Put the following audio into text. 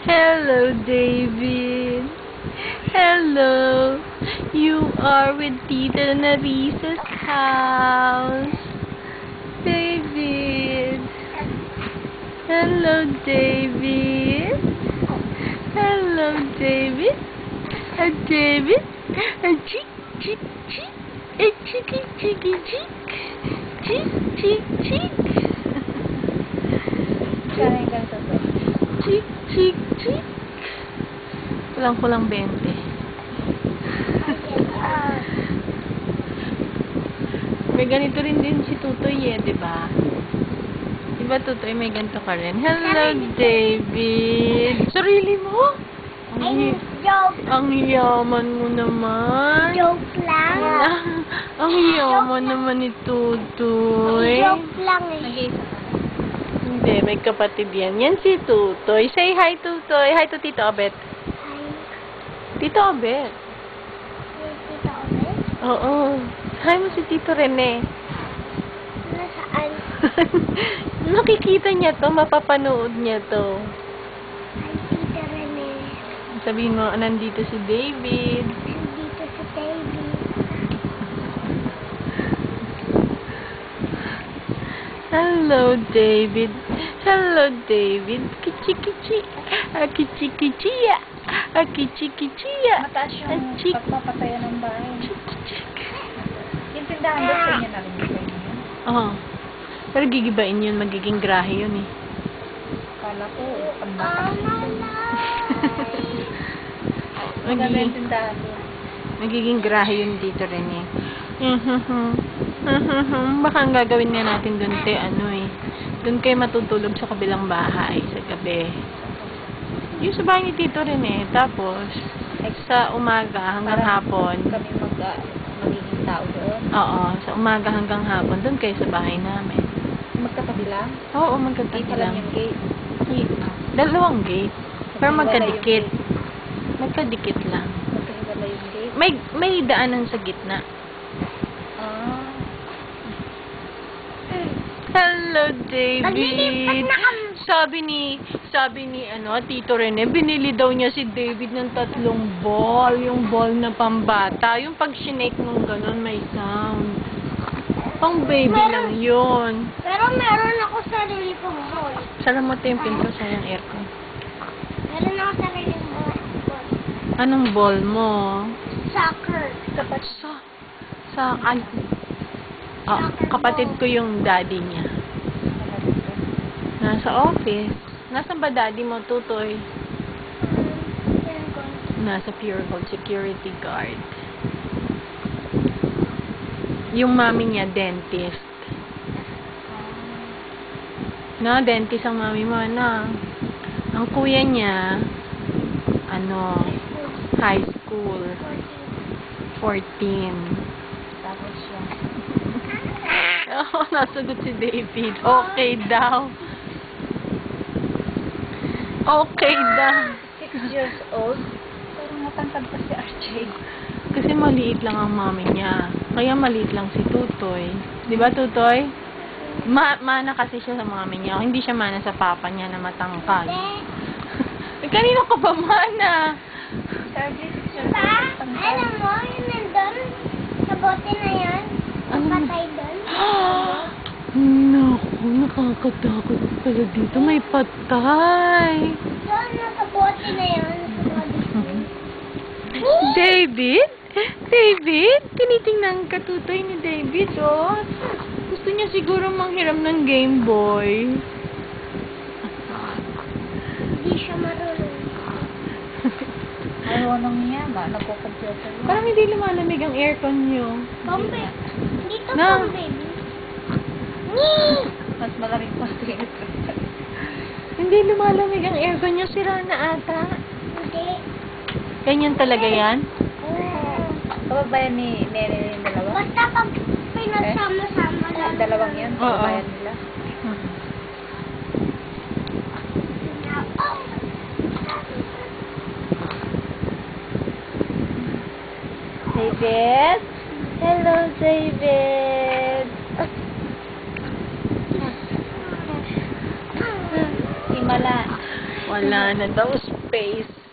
Hello, David. Hello. You are with Tita Narisa's house. David. Hello, David. Hello, David. David. Chick, chick, chick. Chicky, chicky, chick. Chick, chick, chick. Chick, chick, chick. Kulang-kulang 20. May ganito rin din si Tutoy diba? Diba Tutoy, may ganito ka rin? Hello, David. Sarili mo? Ang yaman mo naman. Joke lang. Ang yaman naman ni Tutoy. Joke lang eh. Hindi, may kapatid yan. Yan si Tutoy. Say hi, Tutoy. Hi to Tito Abet. Tito Abet. Tito Obet? Oo. Hi mo si Tito Rene. Nasaan? Nakikita niya to, mapapanood niya to. Ay, Tito Rene. Sabihin mo, nandito si David. Nandito si David. Hello, David. Hello, David. Kichi-kichi. Kichi-kichi. Kichi-kichi. Mataas yung pagpapatayo ng bahay. Yung tindahan doon sa inyo na rin yung yun. Oo. Pero gigibain yun, magiging grahe yun eh. Kala ko, pagpapatayo. Maganda yung Magiging, tindahan doon. magiging grahe yun dito rin eh. Baka ang gagawin nga natin dun dun kayo matutulog sa kabilang bahay sa gabi. Yung sa bahay ni Tito rin eh. Tapos, sa umaga hanggang hapon. Kami magiging tao doon. Oo, sa umaga hanggang hapon, dun kayo sa bahay namin. Magkatabi lang? Oo, magkatabi Dito lang lang. yung gate. Dalawang gate. Pero Magkahiwalay magkadikit. yung gate. Magkadikit lang. Magkahiwalay yung gate. May daanan sa gitna. Ah. Hello, David. Maglilipat na kami. Sabi ni Tito Rene, binili daw niya si David ng 3 ball. Yung ball na pambata. Yung pag shinake nung ganun, may sound. Pang baby lang yun. Pero meron ako sarili kong ball. Sara mo yung pinto sa yung aircon. Meron ako sarili kong ball. Anong ball mo? Soccer. Kapatid ko yung daddy niya. Nasa office. Nasaan ba daddy mo, Tutoy? Nasa Pure Gold Security Guard. Yung mami niya, dentist. No, dentist ang mami mo, na. Ang kuya niya, high school. 14. Tapos yung Oo, nasagot si David. Okay daw. Okay daw. 6 years old. Pero matangkad pa si RJ. Kasi maliit lang ang mami niya. Kaya maliit lang si Tutoy. Di ba, Tutoy? Mana kasi siya sa mami niya. Hindi siya mana sa papa niya na matangkad. Kanino ka ba mana? Si RJ 6 years Pa, old. Matangkad. alam mo, yung nandun, sa bote na yan, Ano? patay doon. Naku, nakakatakot pala dito. May patay. Doon, sa bote na yan, sa bote. David? David? Tinitingnan ka, Tutoy ni David, oh. Gusto niya siguro manghiram ng Game Boy. Hindi siya marunong. Ayaw nang niya ba? Nagko-computer lang. Parang hindi lumalamig ang aircon niyo. Tombe. Dito Na. pong baby. Mas malamig pa sa init. Hindi lumalamig ang aircon niyo. Sira na ata. Hindi. Ganyan talaga yan? Kababayan ni Nene yung dalawa? Basta pag pinagsama-sama lang. Dalawang yan? Oo. Kababayan nila? David? Hello, David. Himala. Wala na daw space.